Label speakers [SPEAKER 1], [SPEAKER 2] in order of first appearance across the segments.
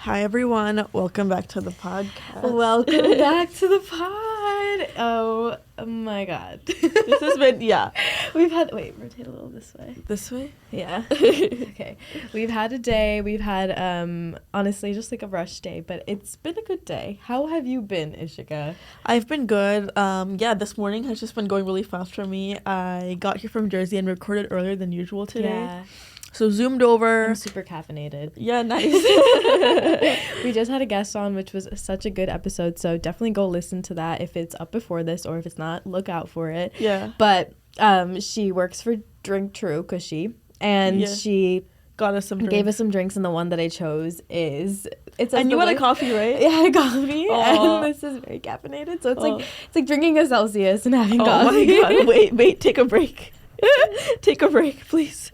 [SPEAKER 1] Hi everyone, welcome back to the podcast.
[SPEAKER 2] Welcome back to the pod. Oh my god.
[SPEAKER 1] This has been,
[SPEAKER 2] Wait, rotate a little this way.
[SPEAKER 1] This way?
[SPEAKER 2] Yeah. Okay. We've had a day. We've had, honestly, just like a rush day, but it's been a good day. How have you been, Ishika?
[SPEAKER 1] I've been good. This morning has just been going really fast for me. I got here from Jersey and recorded earlier than usual today.
[SPEAKER 2] Yeah.
[SPEAKER 1] So zoomed over.
[SPEAKER 2] I'm super caffeinated.
[SPEAKER 1] Yeah, nice.
[SPEAKER 2] We just had a guest on, which was such a good episode. So definitely go listen to that if it's up before this, or if it's not, look out for it.
[SPEAKER 1] Yeah.
[SPEAKER 2] But she works for Drink True, she
[SPEAKER 1] got us some drinks.
[SPEAKER 2] gave us some drinks, and the one that I chose is
[SPEAKER 1] and you want a coffee, right?
[SPEAKER 2] Yeah, I had a coffee.
[SPEAKER 1] Aww.
[SPEAKER 2] And this is very caffeinated, so it's like drinking a Celsius and having coffee.
[SPEAKER 1] Oh my god! Wait, take a break. Take a break, please.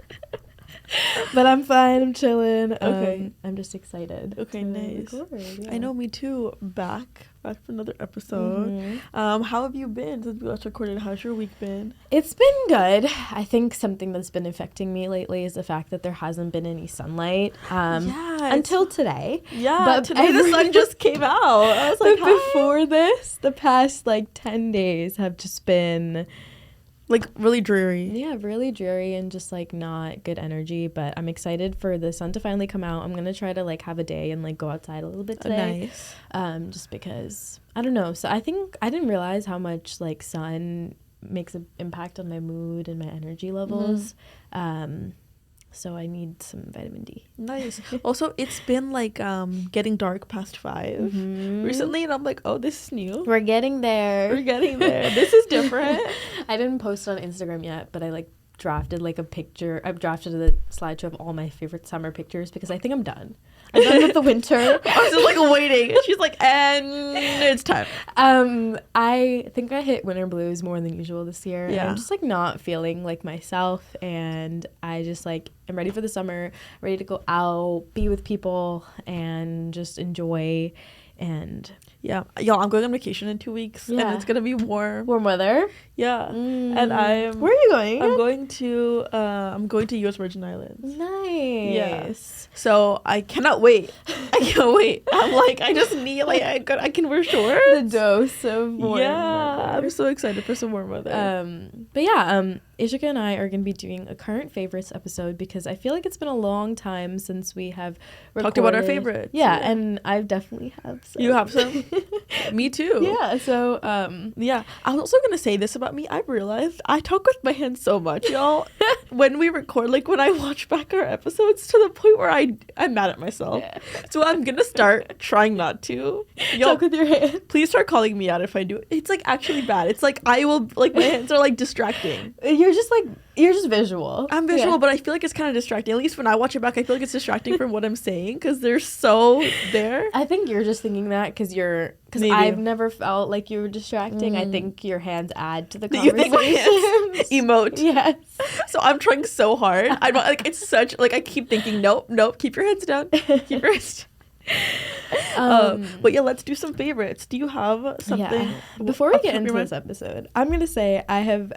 [SPEAKER 2] But I'm fine. I'm chilling.
[SPEAKER 1] Okay.
[SPEAKER 2] I'm just excited.
[SPEAKER 1] Okay, nice.
[SPEAKER 2] Record, yeah.
[SPEAKER 1] I know, me too. Back for another episode.
[SPEAKER 2] Mm-hmm.
[SPEAKER 1] How have you been since we last recorded? How's your week been?
[SPEAKER 2] It's been good. I think something that's been affecting me lately is the fact that there hasn't been any sunlight until today.
[SPEAKER 1] Yeah,
[SPEAKER 2] but
[SPEAKER 1] today the sun just came out. I was like,
[SPEAKER 2] before this, the past 10 days have just been
[SPEAKER 1] really dreary.
[SPEAKER 2] Yeah, really dreary and just not good energy. But I'm excited for the sun to finally come out. I'm gonna try to have a day and go outside a little bit today.
[SPEAKER 1] Nice.
[SPEAKER 2] Just because I don't know. So I think I didn't realize how much sun makes an impact on my mood and my energy levels. So I need some vitamin D.
[SPEAKER 1] Nice. Also, it's been getting dark past 5 recently, and I'm like, oh, this is new.
[SPEAKER 2] We're getting there.
[SPEAKER 1] This is different.
[SPEAKER 2] I didn't post on Instagram yet, but I drafted a picture. I've drafted a slideshow of all my favorite summer pictures because I think I'm done. I'm done with the winter.
[SPEAKER 1] I was just waiting. She's like, and it's time.
[SPEAKER 2] I think I hit winter blues more than usual this year.
[SPEAKER 1] Yeah.
[SPEAKER 2] And I'm just not feeling like myself, and I just am ready for the summer, ready to go out, be with people, and just enjoy. And
[SPEAKER 1] yeah, y'all, I'm going on vacation in 2 weeks, and it's gonna be warm
[SPEAKER 2] weather.
[SPEAKER 1] Yeah. And
[SPEAKER 2] where are you going?
[SPEAKER 1] I'm going to US Virgin Islands.
[SPEAKER 2] Nice.
[SPEAKER 1] Yes. So I cannot wait. I'm I just need I can wear shorts.
[SPEAKER 2] The dose of warm weather.
[SPEAKER 1] I'm so excited for some warm weather.
[SPEAKER 2] But yeah, Ishika and I are going to be doing a current favorites episode because I feel like it's been a long time since we have
[SPEAKER 1] talked about our favorites.
[SPEAKER 2] Yeah, and I definitely have some.
[SPEAKER 1] You have some? Me too.
[SPEAKER 2] Yeah, so
[SPEAKER 1] yeah. I was also going to say this about me. I've realized I talk with my hands so much, y'all. When we record, when I watch back our episodes, to the point where I'm mad at myself. Yeah. So I'm going to start trying not to.
[SPEAKER 2] Y'all, talk with your hands.
[SPEAKER 1] Please start calling me out if I do it. It's actually bad. It's I will my hands are distracting.
[SPEAKER 2] You're just visual.
[SPEAKER 1] I'm visual, but I feel it's kind of distracting. At least when I watch it back, I feel it's distracting from what I'm saying because they're so there.
[SPEAKER 2] I think you're just thinking that because I've never felt like you were distracting. I think your hands add to the conversation.
[SPEAKER 1] You think my hands emote?
[SPEAKER 2] Yes.
[SPEAKER 1] So I'm trying so hard. I'm not, it's such I keep thinking nope, keep your hands down. Keep your hands down. But yeah, let's do some favorites. Do you have something?
[SPEAKER 2] Yeah. Before we get into this episode, I'm gonna say I have.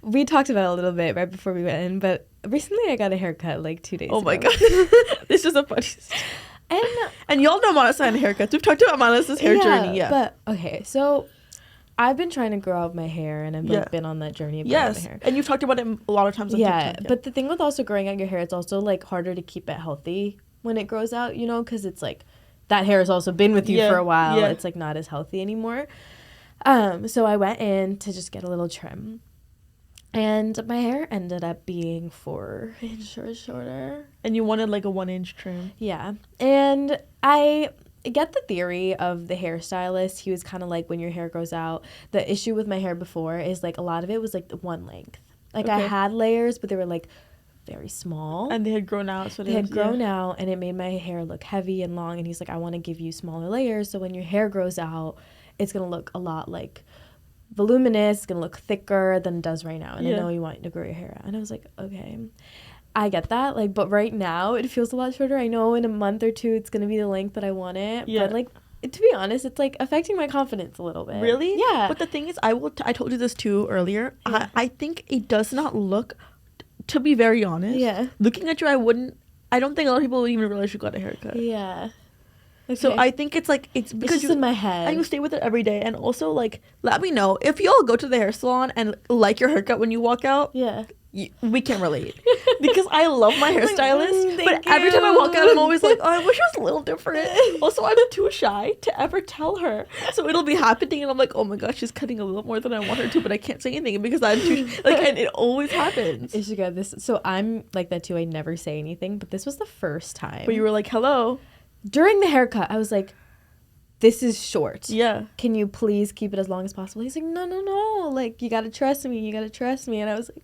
[SPEAKER 2] We talked about it a little bit right before we went in, but recently I got a haircut 2 days ago.
[SPEAKER 1] Oh my god. This is a funny story. And y'all know Manasa and haircuts. We've talked about Manasa's hair journey. Yeah.
[SPEAKER 2] But okay, so I've been trying to grow out my hair, and I've been on that journey of growing out my hair.
[SPEAKER 1] And you've talked about it a lot of times on TikTok.
[SPEAKER 2] But the thing with also growing out your hair, it's also harder to keep it healthy when it grows out, because it's that hair has also been with you for a while. It's not as healthy anymore. So I went in to just get a little trim, and my hair ended up being 4 inches shorter.
[SPEAKER 1] And you wanted a 1-inch trim.
[SPEAKER 2] Yeah. And I get the theory of the hairstylist. He was kind of when your hair grows out, the issue with my hair before is a lot of it was one length. I had layers, but they were very small.
[SPEAKER 1] And they had grown out. So
[SPEAKER 2] they had grown out, and it made my hair look heavy and long. And he's I want to give you smaller layers, so when your hair grows out, it's going to look a lot voluminous, it's going to look thicker than it does right now. And I know you want to grow your hair out. And I was okay, I get that. But right now it feels a lot shorter. I know in a month or two it's going to be the length that I want it. Yeah. But to be honest, it's affecting my confidence a little bit.
[SPEAKER 1] Really?
[SPEAKER 2] Yeah.
[SPEAKER 1] But the thing is, I told you this too earlier. Yeah. I think it does not look, to be very honest, looking at you, I wouldn't I don't think a lot of people would even realize you got a haircut.
[SPEAKER 2] Yeah. Okay.
[SPEAKER 1] So I think it's like it's because
[SPEAKER 2] it's just in my head.
[SPEAKER 1] and you stay with it every day, and also like let me know if you all go to the hair salon and like your haircut when you walk out.
[SPEAKER 2] Yeah.
[SPEAKER 1] We can relate because I love my hairstylist, but every time I walk out, I'm always like, oh, I wish it was a little different. Also, I'm too shy to ever tell her, so it'll be happening, and I'm like, oh my gosh, she's cutting a little more than I want her to, but I can't say anything because I'm too like, and it always happens.
[SPEAKER 2] Ishika, so I'm like that too. I never say anything, but this was the first time.
[SPEAKER 1] But you were like, hello.
[SPEAKER 2] During the haircut, I was like, this is short.
[SPEAKER 1] Yeah.
[SPEAKER 2] Can you please keep it as long as possible? He's like, no. Like, you got to trust me. You got to trust me. And I was like,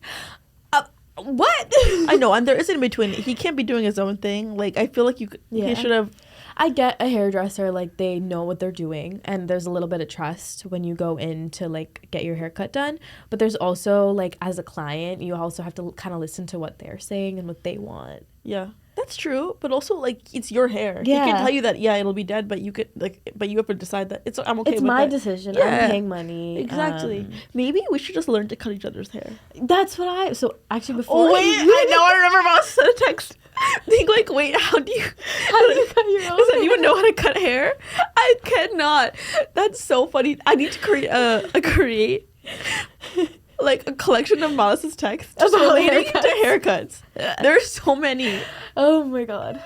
[SPEAKER 2] what?
[SPEAKER 1] I know. And there is in between. He can't be doing his own thing. Like, I feel like he should have.
[SPEAKER 2] I get a hairdresser, like, they know what they're doing. And there's a little bit of trust when you go in to, like, get your haircut done. But there's also, like, as a client, you also have to kind of listen to what they're saying and what they want.
[SPEAKER 1] Yeah. That's true, but also like it's your hair.
[SPEAKER 2] Yeah.
[SPEAKER 1] He can tell you that it'll be dead, but you have to decide that I'm okay.
[SPEAKER 2] It's
[SPEAKER 1] with
[SPEAKER 2] my
[SPEAKER 1] it.
[SPEAKER 2] decision.
[SPEAKER 1] Yeah.
[SPEAKER 2] I'm paying money.
[SPEAKER 1] Exactly. Maybe we should just learn to cut each other's hair.
[SPEAKER 2] That's what so actually before.
[SPEAKER 1] Oh wait, I remember about sent a text. Think like, wait, how do you
[SPEAKER 2] cut your own?
[SPEAKER 1] Does anyone know how to cut hair? I cannot. That's so funny. I need to create like a collection of Malice's texts just relating to haircuts. There's so many.
[SPEAKER 2] Oh my god.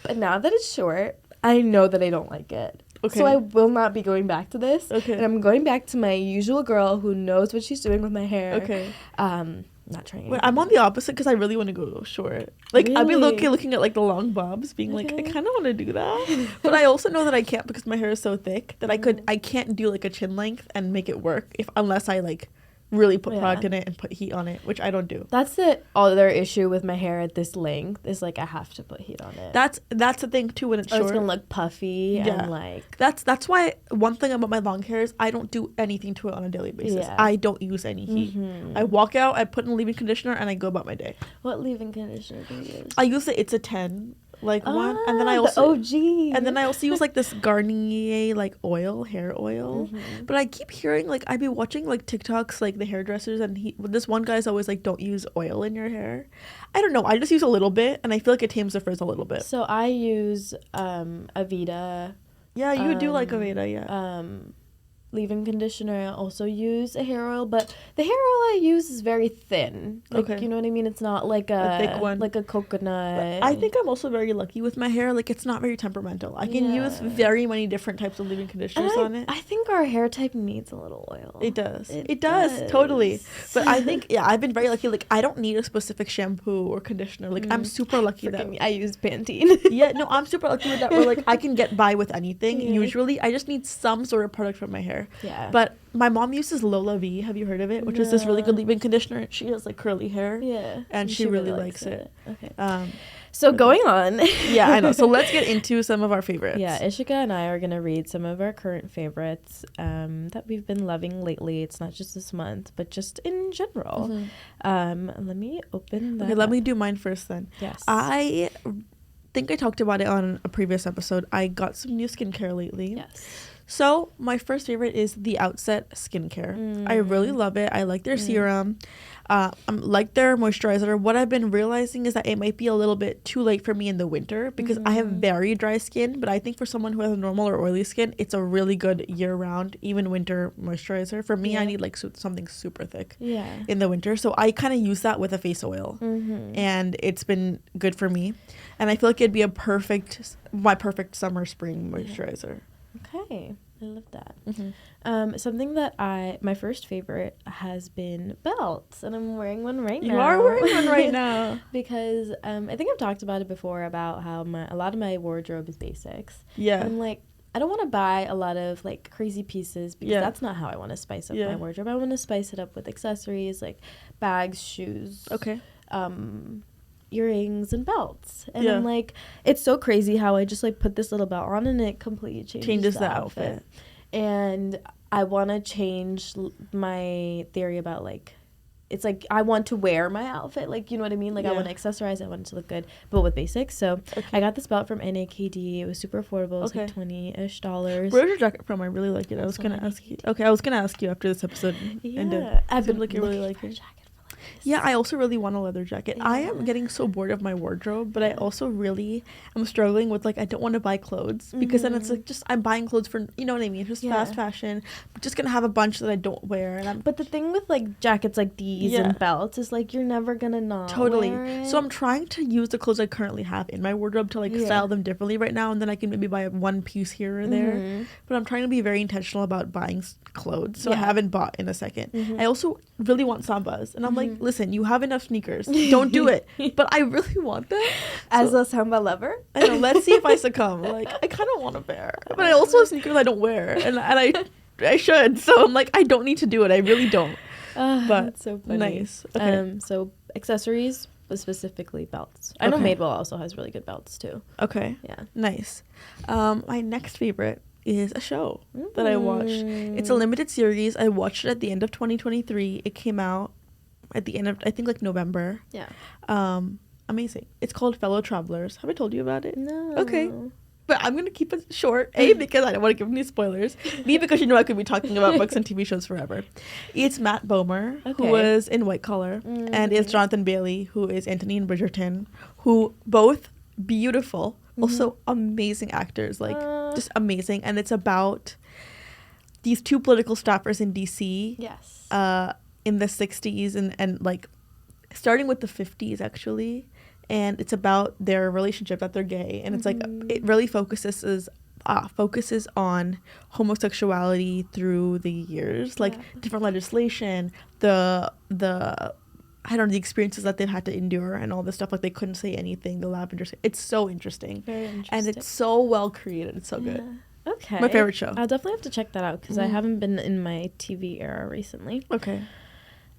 [SPEAKER 2] But now that it's short, I know that I don't like it.
[SPEAKER 1] Okay.
[SPEAKER 2] So I will not be going back to this.
[SPEAKER 1] Okay.
[SPEAKER 2] And I'm going back to my usual girl who knows what she's doing with my hair.
[SPEAKER 1] Okay.
[SPEAKER 2] Not trying.
[SPEAKER 1] Wait, I'm on the opposite because I really want to go short. Like,
[SPEAKER 2] really?
[SPEAKER 1] I'd be looking at like the long bobs, being like, I kind of want to do that, but I also know that I can't because my hair is so thick that I can't do like a chin length and make it work unless I like really put product in it and put heat on it, which I don't do.
[SPEAKER 2] That's the other issue with my hair at this length is like I have to put heat on it.
[SPEAKER 1] That's the thing too when it's short.
[SPEAKER 2] It's gonna look puffy and like.
[SPEAKER 1] That's why one thing about my long hair is I don't do anything to it on a daily basis. Yeah. I don't use any heat. Mm-hmm. I walk out, I put in leave-in conditioner, and I go about my day.
[SPEAKER 2] What leave-in conditioner do you use?
[SPEAKER 1] I use It's a 10. Like one, and then I also
[SPEAKER 2] the OG.
[SPEAKER 1] And then I also use like this Garnier like hair oil. Mm-hmm. But I keep hearing like I'd be watching like TikToks like the hairdressers and this one guy's always like don't use oil in your hair. I don't know. I just use a little bit and I feel like it tames the frizz a little bit.
[SPEAKER 2] So I use Aveda.
[SPEAKER 1] Yeah, you do like Aveda, yeah.
[SPEAKER 2] Leave-in conditioner. I also use a hair oil, but the hair oil I use is very thin. Like, you know what I mean? It's not like a thick one, like a coconut.
[SPEAKER 1] But I think I'm also very lucky with my hair. Like, it's not very temperamental. I can use very many different types of leave-in conditioners on it.
[SPEAKER 2] I think our hair type needs a little oil.
[SPEAKER 1] It does. It does totally. But I think I've been very lucky. Like, I don't need a specific shampoo or conditioner. Like, I'm super lucky that
[SPEAKER 2] I use Pantene.
[SPEAKER 1] Yeah, no, I'm super lucky with that. Where like I can get by with anything. Yeah. Usually, I just need some sort of product for my hair.
[SPEAKER 2] Yeah.
[SPEAKER 1] But my mom uses Lola V. Have you heard of it? Which is this really good leave-in conditioner. She has like curly hair.
[SPEAKER 2] Yeah.
[SPEAKER 1] And she really likes it.
[SPEAKER 2] Okay. So going on.
[SPEAKER 1] Yeah, I know. So let's get into some of our favorites.
[SPEAKER 2] Yeah, Ishika and I are going to read some of our current favorites that we've been loving lately. It's not just this month, but just in general. Mm-hmm. Let me open that.
[SPEAKER 1] Okay, let me do mine first then.
[SPEAKER 2] Yes.
[SPEAKER 1] I think I talked about it on a previous episode. I got some new skincare lately.
[SPEAKER 2] Yes.
[SPEAKER 1] So my first favorite is the Outset skincare. I really love it. I like their serum. I like their moisturizer. What I've been realizing is that it might be a little bit too late for me in the winter because I have very dry skin. But I think for someone who has normal or oily skin, it's a really good year-round, even winter moisturizer. For me, I need like something super thick in the winter. So I kind of use that with a face oil. And it's been good for me. And I feel like it'd be my perfect summer-spring moisturizer.
[SPEAKER 2] Okay, I love that. Something that my first favorite has been belts, and I'm wearing one right now.
[SPEAKER 1] You are wearing one right now.
[SPEAKER 2] Because I think I've talked about it before about how a lot of my wardrobe is basics.
[SPEAKER 1] Yeah.
[SPEAKER 2] And I'm like, I don't want to buy a lot of like crazy pieces because that's not how I want to spice up my wardrobe. I want to spice it up with accessories like bags, shoes.
[SPEAKER 1] Okay.
[SPEAKER 2] Earrings and belts, and I'm like, it's so crazy how I just like put this little belt on and it completely changes the outfit. And I want to change my theory about like, it's like I want to wear my outfit, like, you know what I mean, like I want to accessorize, I want it to look good but with basics. So I got this belt from NAKD. It was super affordable. It was like $20-ish.
[SPEAKER 1] Where's your jacket from? I really like it. I was gonna ask you. Okay, I was gonna ask you after this episode ended.
[SPEAKER 2] I've been
[SPEAKER 1] like you really like it.
[SPEAKER 2] Jacket for like
[SPEAKER 1] Yeah, I also really want a leather jacket. Yeah. I am getting so bored of my wardrobe, but I also really am struggling with, like, I don't want to buy clothes because then it's like just I'm buying clothes for, you know what I mean, just fast fashion. I'm just gonna have a bunch that I don't wear, and
[SPEAKER 2] but the thing with like jackets like these and belts is like you're never gonna not wear it.
[SPEAKER 1] So I'm trying to use the clothes I currently have in my wardrobe to like style them differently right now, and then I can maybe buy one piece here or there. But I'm trying to be very intentional about buying clothes, so I haven't bought in a second. I also really want Sambas, and I'm like, listen, you have enough sneakers, don't do it. But I really want them.
[SPEAKER 2] As a Samba lover,
[SPEAKER 1] I know, let's see if I succumb. Like, I kind of want a pair, but I also have sneakers I don't wear, and I should, so I'm like, I don't need to do it, I really don't. But
[SPEAKER 2] that's so funny.
[SPEAKER 1] Nice. Okay.
[SPEAKER 2] So accessories, but specifically belts. I know Madewell also has really good belts too.
[SPEAKER 1] Okay.
[SPEAKER 2] Yeah.
[SPEAKER 1] Nice. My next favorite is a show that I watched. It's a limited series. I watched it at the end of 2023. It came out at the end of, I think, like November.
[SPEAKER 2] Yeah.
[SPEAKER 1] Amazing. It's called Fellow Travelers. Have I told you about it?
[SPEAKER 2] No.
[SPEAKER 1] Okay. But I'm going to keep it short, A, because I don't want to give any spoilers, B, because you know I could be talking about books and TV shows forever. It's Matt Bomer, who was in White Collar, and it's Jonathan Bailey, who is Anthony and Bridgerton, who both beautiful, also amazing actors, like just amazing. And it's about these two political staffers in DC in the 60s and like starting with the 50s, actually. And it's about their relationship, that they're gay, and it's like it really focuses on homosexuality through the years, like different legislation, the I don't know, the experiences that they've had to endure, and all this stuff. Like, they couldn't say anything. The lavender. It's so interesting.
[SPEAKER 2] Very interesting.
[SPEAKER 1] And it's so well created. It's so good.
[SPEAKER 2] Okay.
[SPEAKER 1] My favorite show.
[SPEAKER 2] I'll definitely have to check that out because I haven't been in my TV era recently.
[SPEAKER 1] Okay.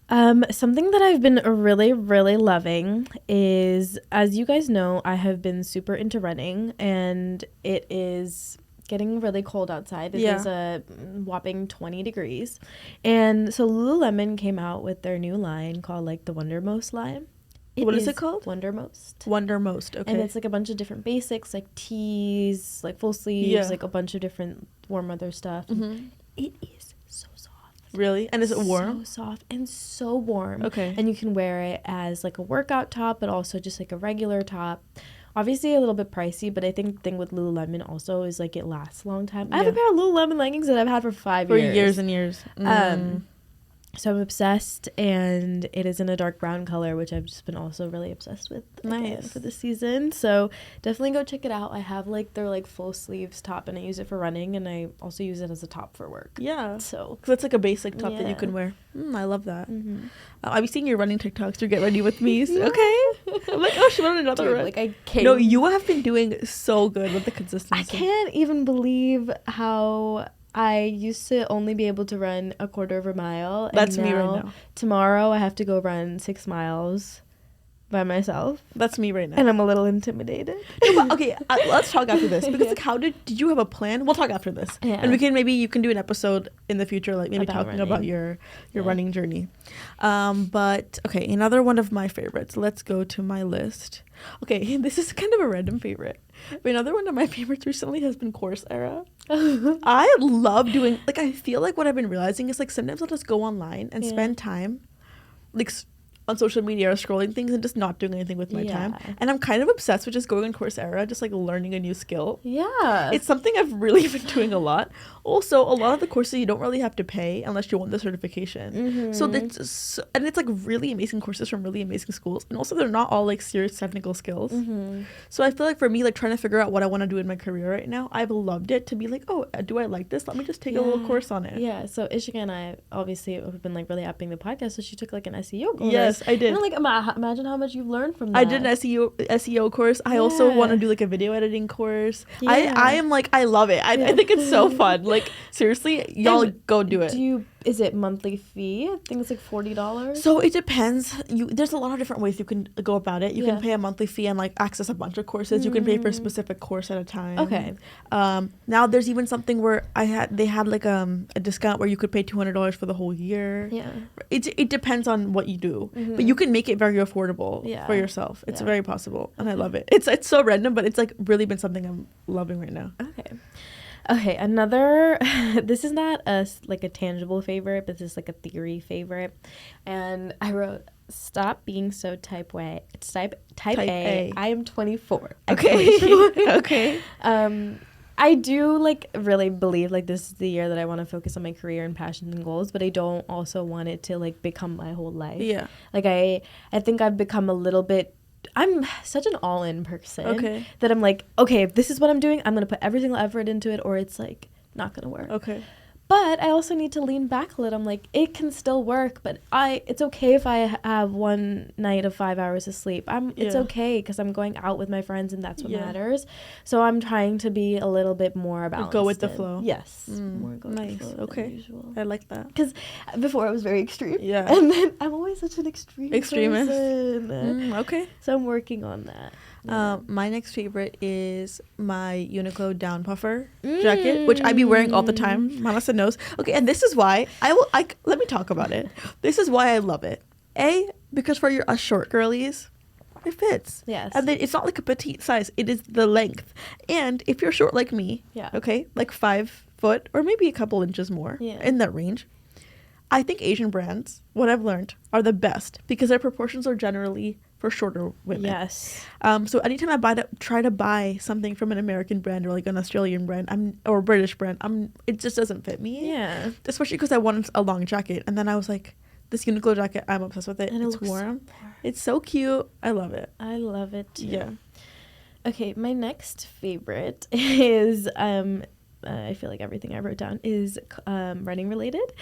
[SPEAKER 2] Something that I've been really, really loving is, as you guys know, I have been super into running, and it is getting really cold outside. It is a whopping 20 degrees. And so Lululemon came out with their new line called like the Wondermost line.
[SPEAKER 1] What is it called?
[SPEAKER 2] Wondermost.
[SPEAKER 1] Wondermost, okay.
[SPEAKER 2] And it's like a bunch of different basics, like tees, like full sleeves, like a bunch of different warm weather stuff. It is so soft.
[SPEAKER 1] Really? And is it warm?
[SPEAKER 2] So soft and so warm.
[SPEAKER 1] Okay.
[SPEAKER 2] And you can wear it as like a workout top, but also just like a regular top. Obviously a little bit pricey, but I think the thing with Lululemon also is like it lasts a long time. I have a pair of Lululemon leggings that I've had for 5 years.
[SPEAKER 1] For years and years.
[SPEAKER 2] So I'm obsessed, and it is in a dark brown color, which I've just been also really obsessed with for the season. So definitely go check it out. I have like their like full sleeves top, and I use it for running, and I also use it as a top for work.
[SPEAKER 1] Yeah.
[SPEAKER 2] So
[SPEAKER 1] because it's like a basic top that you can wear. I love that. I've been seeing your running TikToks to get ready with me. So, okay. I'm like, oh, she wanted another run.
[SPEAKER 2] Like I can't.
[SPEAKER 1] No, you have been doing so good with the consistency.
[SPEAKER 2] I can't even believe how I used to only be able to run a quarter of a mile.
[SPEAKER 1] That's me right now.
[SPEAKER 2] Tomorrow I have to go run 6 miles by myself.
[SPEAKER 1] That's me right now.
[SPEAKER 2] And I'm a little intimidated.
[SPEAKER 1] No, but okay, let's talk after this. Because like, how did you have a plan? We'll talk after this. Yeah. And you can do an episode in the future, like maybe talking about your running journey. But okay, another one of my favorites. Let's go to my list. Okay, this is kind of a random favorite. But another one of my favorites recently has been Coursera. I love doing, like, I feel like what I've been realizing is, like, sometimes I'll just go online and spend time, like, on social media or scrolling things and just not doing anything with my time. And I'm kind of obsessed with just going on Coursera, just like learning a new skill.
[SPEAKER 2] Yeah.
[SPEAKER 1] It's something I've really been doing a lot. Also, a lot of the courses you don't really have to pay unless you want the certification. So it's like really amazing courses from really amazing schools. And also they're not all like serious technical skills. So I feel like for me, like trying to figure out what I want to do in my career right now, I've loved it to be like, oh, do I like this? Let me just take a little course on it.
[SPEAKER 2] Yeah. So Ishika and I obviously have been like really upping the podcast. So she took like an SEO course.
[SPEAKER 1] Yes, I did.
[SPEAKER 2] And like imagine how much you've learned from that.
[SPEAKER 1] I did an SEO course. I also want to do like a video editing course. I am like, I love it. I think it's so fun. Like, seriously, y'all go do it.
[SPEAKER 2] Is it monthly fee? I think it's like $40.
[SPEAKER 1] So it depends. There's a lot of different ways you can go about it. You can pay a monthly fee and like access a bunch of courses. You can pay for a specific course at a time.
[SPEAKER 2] Okay.
[SPEAKER 1] Now there's even something where they had like a discount where you could pay $200 for the whole year.
[SPEAKER 2] Yeah.
[SPEAKER 1] It depends on what you do, but you can make it very affordable for yourself. It's very possible, and I love it. It's so random, but it's like really been something I'm loving right now.
[SPEAKER 2] Okay, another, this is not a tangible favorite, but this is like a theory favorite. And I wrote stop being so type
[SPEAKER 1] Type A.
[SPEAKER 2] I am 24.
[SPEAKER 1] Okay. Okay.
[SPEAKER 2] I do like really believe like this is the year that I want to focus on my career and passions and goals, but I don't also want it to like become my whole life.
[SPEAKER 1] Yeah.
[SPEAKER 2] Like I think I've become a little bit, I'm such an all-in person.
[SPEAKER 1] Okay.
[SPEAKER 2] That I'm like, okay, if this is what I'm doing, I'm going to put every single effort into it, or it's like not going to work.
[SPEAKER 1] Okay.
[SPEAKER 2] But I also need to lean back a little. I'm like, it can still work, but it's okay if I have one night of 5 hours of sleep. It's okay because I'm going out with my friends and that's what matters. So I'm trying to be a little bit more balanced.
[SPEAKER 1] Go with the flow.
[SPEAKER 2] Yes. More go
[SPEAKER 1] nice.
[SPEAKER 2] with the flow
[SPEAKER 1] Okay.
[SPEAKER 2] than usual.
[SPEAKER 1] I like that.
[SPEAKER 2] Because before I was very extreme.
[SPEAKER 1] Yeah.
[SPEAKER 2] And then I'm always such an extremist.
[SPEAKER 1] Okay.
[SPEAKER 2] So I'm working on that. Yeah.
[SPEAKER 1] My next favorite is my Uniqlo down puffer jacket, which I be wearing all the time. Manasa knows. Okay, and this is why let me talk about it. This is why I love it. Because for us short girlies, it fits.
[SPEAKER 2] Yes.
[SPEAKER 1] And then it's not like a petite size. It is the length. And if you're short like me, okay, like 5 foot or maybe a couple inches more in that range, I think Asian brands, what I've learned, are the best because their proportions are generally for shorter women.
[SPEAKER 2] Yes.
[SPEAKER 1] So anytime I try to buy something from an American brand or like an Australian brand, or a British brand, it just doesn't fit me.
[SPEAKER 2] Yeah.
[SPEAKER 1] Especially because I wanted a long jacket, and then I was like, this Uniqlo jacket, I'm obsessed with it.
[SPEAKER 2] And
[SPEAKER 1] it's warm. It's so cute. I love it.
[SPEAKER 2] I love it too.
[SPEAKER 1] Yeah.
[SPEAKER 2] Okay, my next favorite is I feel like everything I wrote down is running related,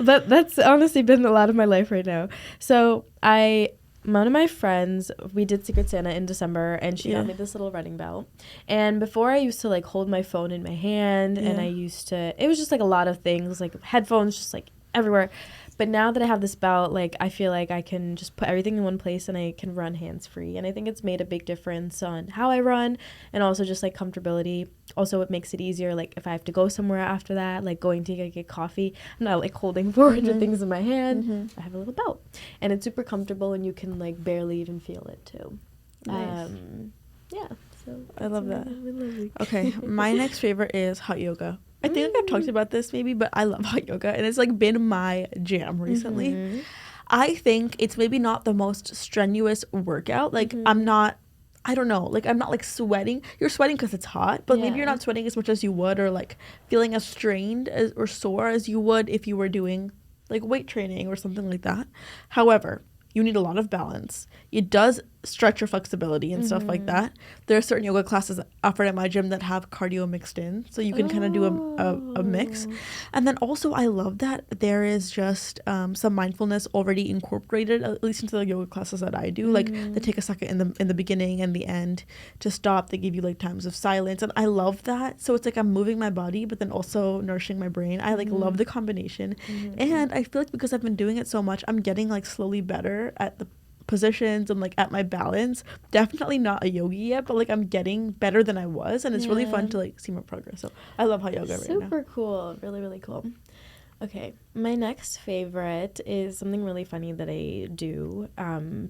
[SPEAKER 2] but that's honestly been a lot of my life right now. So one of my friends, we did Secret Santa in December, and she got me this little running belt. And before I used to like hold my phone in my hand, and it was just like a lot of things, like headphones, just like everywhere. But now that I have this belt, like I feel like I can just put everything in one place and I can run hands-free. And I think it's made a big difference on how I run and also just like comfortability. Also, it makes it easier, like if I have to go somewhere after that, like going to get coffee, I'm not like holding 400 things in my hand. I have a little belt. And it's super comfortable and you can like barely even feel it too.
[SPEAKER 1] Nice.
[SPEAKER 2] Yeah. So
[SPEAKER 1] I love that. Okay, my next favorite is hot yoga. I think I've talked about this maybe, but I love hot yoga, and it's like been my jam recently. I think it's maybe not the most strenuous workout. Like I'm not like sweating. You're sweating because it's hot, but maybe you're not sweating as much as you would, or like feeling as strained or sore as you would if you were doing like weight training or something like that. However, you need a lot of balance. It does stretch your flexibility and stuff like that. There are certain yoga classes offered at my gym that have cardio mixed in, so you can kind of do a mix. And then also I love that there is just some mindfulness already incorporated, at least into the yoga classes that I do. Like they take a second in the beginning and the end to stop. They give you like times of silence, and I love that. So it's like I'm moving my body but then also nourishing my brain. I like love the combination. And I feel like because I've been doing it so much, I'm getting like slowly better at the positions and like at my balance. Definitely not a yogi yet, but like I'm getting better than I was, and it's really fun to like see my progress. So I love hot yoga right now.
[SPEAKER 2] Super cool. Really, really cool. Okay, my next favorite is something really funny that I do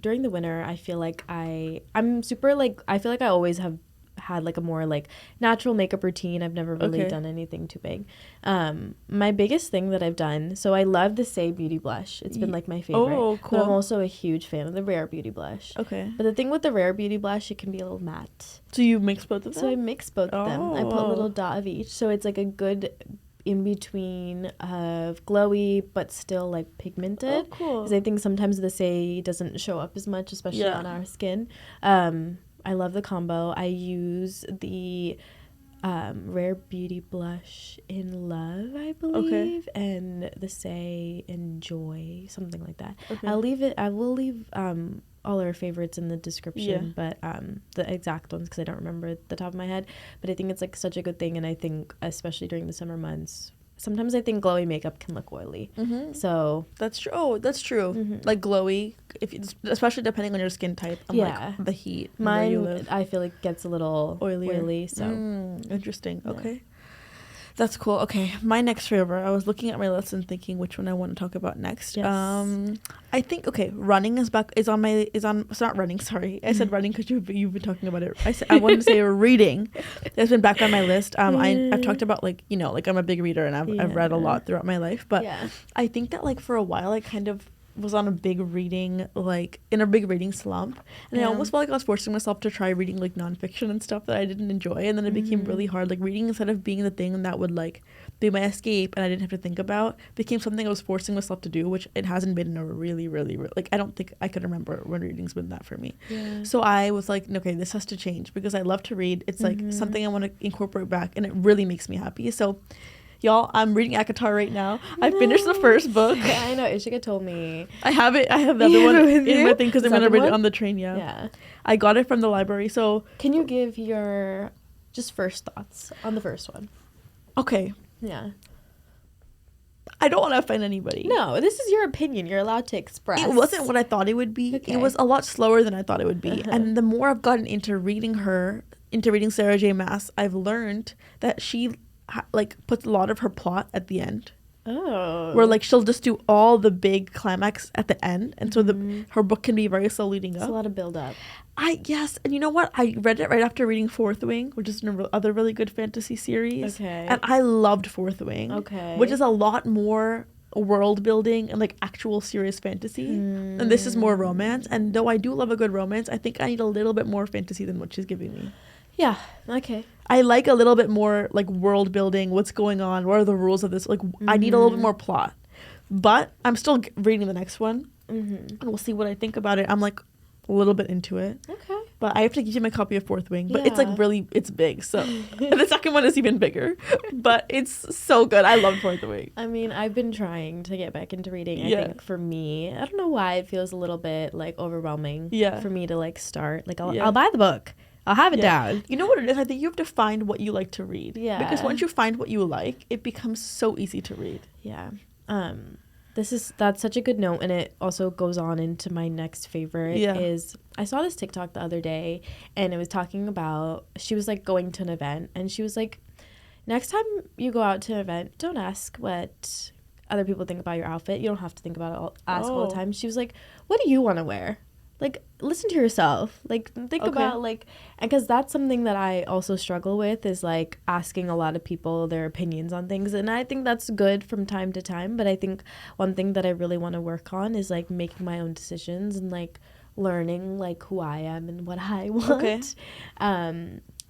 [SPEAKER 2] during the winter. I feel like I'm super like, I feel like I always have had like a more like natural makeup routine. I've never really done anything too big. My biggest thing that I've done, so I love the Say Beauty blush. It's been like my favorite.
[SPEAKER 1] Oh, cool.
[SPEAKER 2] But I'm also a huge fan of the Rare Beauty blush.
[SPEAKER 1] Okay.
[SPEAKER 2] But the thing with the Rare Beauty blush, it can be a little matte.
[SPEAKER 1] So you mix both of them?
[SPEAKER 2] So I mix both of them. I put a little dot of each. So it's like a good in between of glowy but still like pigmented.
[SPEAKER 1] Oh, cool.
[SPEAKER 2] Because I think sometimes the Say doesn't show up as much, especially on our skin. I love the combo. I use the Rare Beauty blush in Love, I believe, and the Say Enjoy, something like that. Okay. I will leave all our favorites in the description, but the exact ones, because I don't remember at the top of my head. But I think it's like such a good thing, and I think especially during the summer months, sometimes I think glowy makeup can look oily. So
[SPEAKER 1] that's true. Oh, that's true. Like glowy, especially depending on your skin type and like the heat.
[SPEAKER 2] Mine, I feel like gets a little oily. So
[SPEAKER 1] interesting. Okay. That's cool. Okay, my next favorite. I was looking at my list and thinking which one I want to talk about next.
[SPEAKER 2] Yes.
[SPEAKER 1] I think running is back. It's not running. Sorry, I said running because you've been talking about it. I wanted to say reading. It's been back on my list. I've talked about like I'm a big reader and I've read a lot throughout my life. But I think that like for a while I kind of was on a big reading, like in a big reading slump, and I almost felt like I was forcing myself to try reading like nonfiction and stuff that I didn't enjoy, and then it became really hard. Like reading, instead of being the thing that would like be my escape and I didn't have to think about, became something I was forcing myself to do, which it hasn't been in a really like, I don't think I could remember when reading's been that for me. So I was like, okay, this has to change, because I love to read. It's like something I want to incorporate back, and it really makes me happy. So y'all, I'm reading Akatar right now. I finished the first book.
[SPEAKER 2] I know. Ishika told me.
[SPEAKER 1] I have it. I have the other one in my thing because I'm going to read it on the train,
[SPEAKER 2] Yeah.
[SPEAKER 1] I got it from the library, so...
[SPEAKER 2] Can you give your just first thoughts on the first one?
[SPEAKER 1] Okay.
[SPEAKER 2] Yeah.
[SPEAKER 1] I don't want to offend anybody.
[SPEAKER 2] No, this is your opinion. You're allowed to express.
[SPEAKER 1] It wasn't what I thought it would be. Okay. It was a lot slower than I thought it would be. And the more I've gotten into reading Sarah J. Maas, I've learned that she... like puts a lot of her plot at the end. Where like she'll just do all the big climax at the end, and so her book can be very slow leading up.
[SPEAKER 2] It's a lot of build up.
[SPEAKER 1] Yes, and you know what? I read it right after reading Fourth Wing, which is another really good fantasy series.
[SPEAKER 2] Okay.
[SPEAKER 1] And I loved Fourth Wing.
[SPEAKER 2] Okay.
[SPEAKER 1] Which is a lot more world building and like actual serious fantasy. And this is more romance. And though I do love a good romance, I think I need a little bit more fantasy than what she's giving me.
[SPEAKER 2] Yeah. Okay.
[SPEAKER 1] I like a little bit more like world building, what's going on, what are the rules of this, like I need a little bit more plot. But I'm still reading the next one, and we'll see what I think about it. I'm like a little bit into it.
[SPEAKER 2] Okay.
[SPEAKER 1] But I have to give you my copy of Fourth Wing, but it's like really, it's big, so and the second one is even bigger, but it's so good. I love Fourth Wing.
[SPEAKER 2] I mean, I've been trying to get back into reading. I think for me, I don't know why it feels a little bit like overwhelming for me to like start. Like I'll buy the book, I'll have it down.
[SPEAKER 1] You know what it is? I think you have to find what you like to read.
[SPEAKER 2] Yeah.
[SPEAKER 1] Because once you find what you like, it becomes so easy to read.
[SPEAKER 2] Yeah. That's such a good note, and it also goes on into my next favorite. Is I saw this TikTok the other day, and it was talking about, she was like going to an event, and she was like, next time you go out to an event, don't ask what other people think about your outfit. You don't have to think about it all the time. She was like, what do you want to wear? Like, listen to yourself. Like, think about, like, and because that's something that I also struggle with, is, like, asking a lot of people their opinions on things. And I think that's good from time to time. But I think one thing that I really want to work on is, like, making my own decisions and, like, learning, like, who I am and what I want.
[SPEAKER 1] Okay.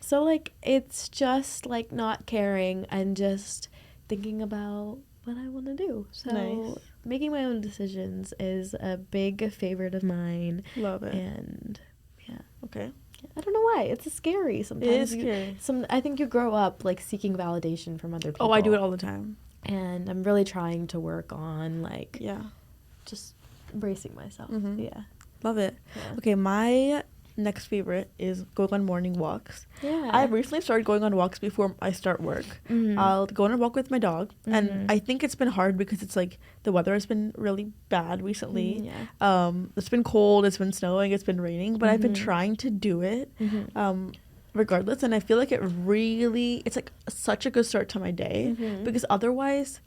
[SPEAKER 2] So, like, it's just, like, not caring and just thinking about what I want to do. So
[SPEAKER 1] nice.
[SPEAKER 2] Making my own decisions is a big favorite of mine.
[SPEAKER 1] Love it.
[SPEAKER 2] And yeah.
[SPEAKER 1] Okay.
[SPEAKER 2] I don't know why. It's scary sometimes.
[SPEAKER 1] It is scary.
[SPEAKER 2] I think you grow up like seeking validation from other people.
[SPEAKER 1] Oh, I do it all the time.
[SPEAKER 2] And I'm really trying to work on like just embracing myself. Yeah.
[SPEAKER 1] Love it.
[SPEAKER 2] Yeah.
[SPEAKER 1] Okay, my next favorite is going on morning walks.
[SPEAKER 2] Yeah.
[SPEAKER 1] I've recently started going on walks before I start work. I'll go on a walk with my dog, and I think it's been hard because it's like the weather has been really bad recently. It's been cold, it's been snowing, it's been raining, but I've been trying to do it regardless, and I feel like it's like such a good start to my day because otherwise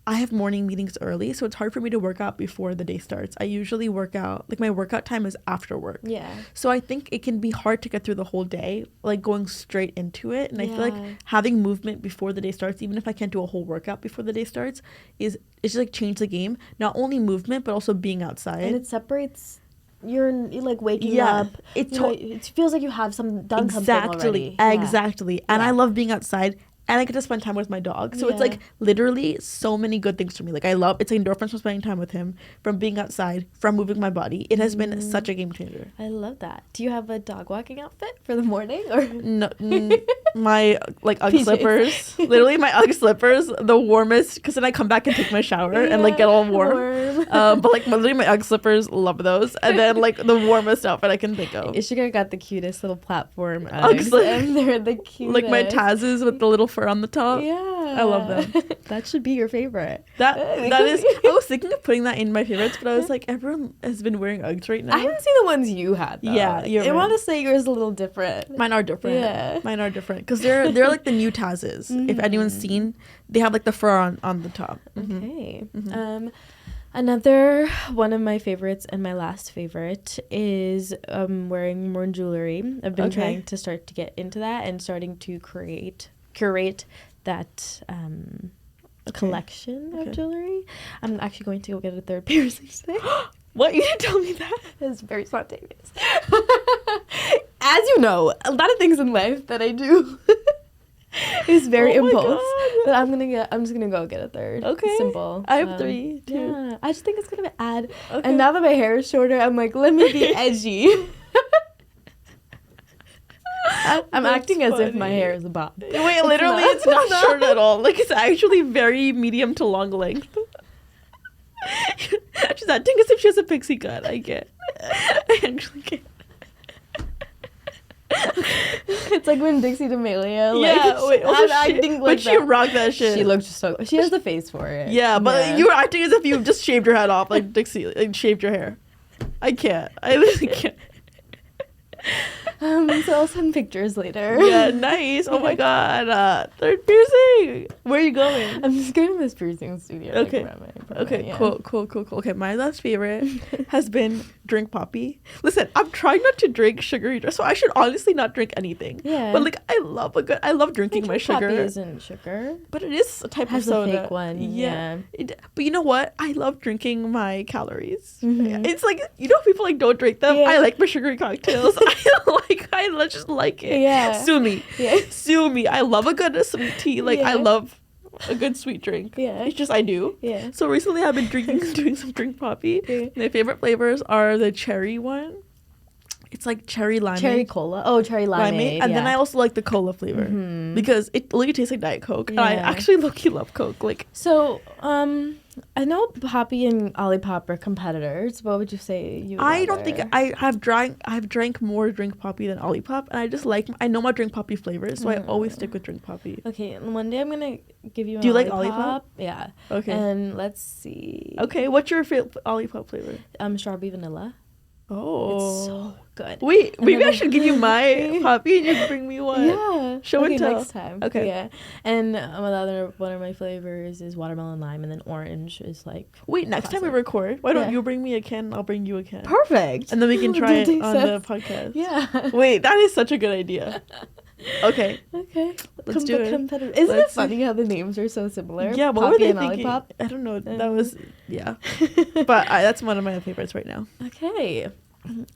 [SPEAKER 1] I have morning meetings early, so it's hard for me to work out before the day starts. I usually work out, like my workout time is after work. Yeah. So I think it can be hard to get through the whole day, like going straight into it. And I feel like having movement before the day starts, even if I can't do a whole workout before the day starts, it's just like change the game. Not only movement, but also being outside.
[SPEAKER 2] And it separates, you're like waking up. It feels like you have something already.
[SPEAKER 1] Exactly. And I love being outside. And I get to spend time with my dog. So it's like literally so many good things for me. Like it's endorphins from spending time with him, from being outside, from moving my body. It has been such a game changer.
[SPEAKER 2] I love that. Do you have a dog walking outfit for the morning? Or
[SPEAKER 1] no, my like Ugg slippers. Literally my Ugg slippers, the warmest, because then I come back and take my shower and like get all warm. But like literally my Ugg slippers, love those. And then like the warmest outfit I can think of.
[SPEAKER 2] Ishika got the cutest little platform Uggs. And they're the cutest.
[SPEAKER 1] Like my Tazes with the little fur on the top.
[SPEAKER 2] Yeah.
[SPEAKER 1] I love them.
[SPEAKER 2] That should be your favorite.
[SPEAKER 1] That is, I was thinking of putting that in my favorites, but I was like, everyone has been wearing Uggs right now.
[SPEAKER 2] I haven't seen the ones you had though.
[SPEAKER 1] Yeah, you're right.
[SPEAKER 2] I want to say yours is a little different.
[SPEAKER 1] Mine are different. Yeah. Mine are different. Because they're like the new Tazes. If anyone's seen, they have like the fur on the top.
[SPEAKER 2] Okay. Another one of my favorites and my last favorite is wearing more jewelry. I've been trying to start to get into that and starting to curate that collection of jewelry. I'm actually going to go get a third piercing today.
[SPEAKER 1] What? You didn't tell me that?
[SPEAKER 2] It's very spontaneous. As you know, a lot of things in life that I do is very impulse. But I'm just gonna go get a third.
[SPEAKER 1] Okay.
[SPEAKER 2] Simple.
[SPEAKER 1] I have 3 too.
[SPEAKER 2] Yeah. I just think it's gonna add.
[SPEAKER 1] Okay.
[SPEAKER 2] And now that my hair is shorter, I'm like, let me be edgy. I'm acting as if my hair is a bob.
[SPEAKER 1] Wait, literally, it's not short at all. Like, it's actually very medium to long length. She's acting as if she has a pixie cut. I get. I actually get.
[SPEAKER 2] It's like when Dixie D'Amelio,
[SPEAKER 1] I'm acting like she rocked that shit.
[SPEAKER 2] She looked so. She has the face for it.
[SPEAKER 1] Yeah, but you were acting as if you just shaved your head off, like Dixie, like shaved your hair. I can't. I literally can't.
[SPEAKER 2] So I'll send pictures later.
[SPEAKER 1] Yeah, nice. Oh my god. Third piercing. Where are you going?
[SPEAKER 2] I'm just going to this piercing studio.
[SPEAKER 1] Okay.
[SPEAKER 2] Okay.
[SPEAKER 1] Yeah. Cool. Okay, my last favorite has been drink poppy. Listen, I'm trying not to drink sugary drinks, so I should honestly not drink anything.
[SPEAKER 2] Yeah.
[SPEAKER 1] But like, I love drinking my sugar.
[SPEAKER 2] Poppy isn't sugar.
[SPEAKER 1] But it is a type of soda.
[SPEAKER 2] Has a fake one. Yeah.
[SPEAKER 1] But you know what? I love drinking my calories.
[SPEAKER 2] Mm-hmm.
[SPEAKER 1] It's like, you know, people like don't drink them.
[SPEAKER 2] Yeah.
[SPEAKER 1] I like my sugary cocktails. I just like it.
[SPEAKER 2] Yeah.
[SPEAKER 1] Sue me.
[SPEAKER 2] Yeah.
[SPEAKER 1] Sue me. I love a good sweet tea. Like, I love a good sweet drink.
[SPEAKER 2] Yeah.
[SPEAKER 1] It's just I do.
[SPEAKER 2] Yeah.
[SPEAKER 1] So recently I've been doing some drink poppy.
[SPEAKER 2] Yeah.
[SPEAKER 1] My favorite flavors are the cherry one. It's like cherry limeade.
[SPEAKER 2] Cherry cola. Oh, cherry limeade.
[SPEAKER 1] And then I also like the cola flavor because it literally tastes like Diet Coke. And I actually low-key love Coke. Like,
[SPEAKER 2] so, I know Poppy and Olipop are competitors. What would you say you
[SPEAKER 1] I don't think I've drank more drink poppy than Olipop, and I just I know my drink poppy flavors, so I always stick with drink poppy.
[SPEAKER 2] Okay, and one day I'm gonna give you.
[SPEAKER 1] Do you like
[SPEAKER 2] Olipop?
[SPEAKER 1] Olipop?
[SPEAKER 2] Yeah.
[SPEAKER 1] Okay.
[SPEAKER 2] And let's see.
[SPEAKER 1] Okay, what's your Olipop flavor?
[SPEAKER 2] Strawberry vanilla.
[SPEAKER 1] Oh,
[SPEAKER 2] it's so good.
[SPEAKER 1] Wait, maybe I should give you my poppy and you bring me one.
[SPEAKER 2] Yeah.
[SPEAKER 1] Show and tell.
[SPEAKER 2] Next time.
[SPEAKER 1] Okay.
[SPEAKER 2] Yeah. And one of my flavors is watermelon lime, and then orange is like.
[SPEAKER 1] Wait, next time we record, why don't you bring me a can and I'll bring you a can?
[SPEAKER 2] Perfect.
[SPEAKER 1] And then we can try it on the podcast.
[SPEAKER 2] Yeah.
[SPEAKER 1] Wait, that is such a good idea. Okay. Let's do it.
[SPEAKER 2] Isn't it funny how the names are so similar?
[SPEAKER 1] Yeah, what
[SPEAKER 2] Poppy
[SPEAKER 1] were they
[SPEAKER 2] and
[SPEAKER 1] thinking?
[SPEAKER 2] Olipop?
[SPEAKER 1] I don't know. That was, yeah. But that's one of my favorites right now.
[SPEAKER 2] Okay.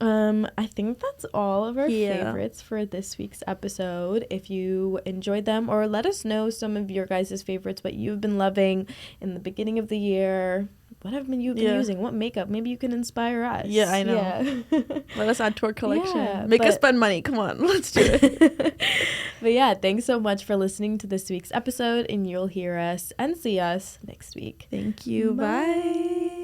[SPEAKER 2] I think that's all of our favorites for this week's episode. If you enjoyed them, or let us know some of your guys' favorites, what you've been loving in the beginning of the year. What have you been using? What makeup? Maybe you can inspire us.
[SPEAKER 1] Yeah, I know.
[SPEAKER 2] Yeah.
[SPEAKER 1] Let us add to our collection.
[SPEAKER 2] Yeah,
[SPEAKER 1] Make us spend money. Come on, let's do it.
[SPEAKER 2] But yeah, thanks so much for listening to this week's episode, and you'll hear us and see us next week.
[SPEAKER 1] Thank you. Bye.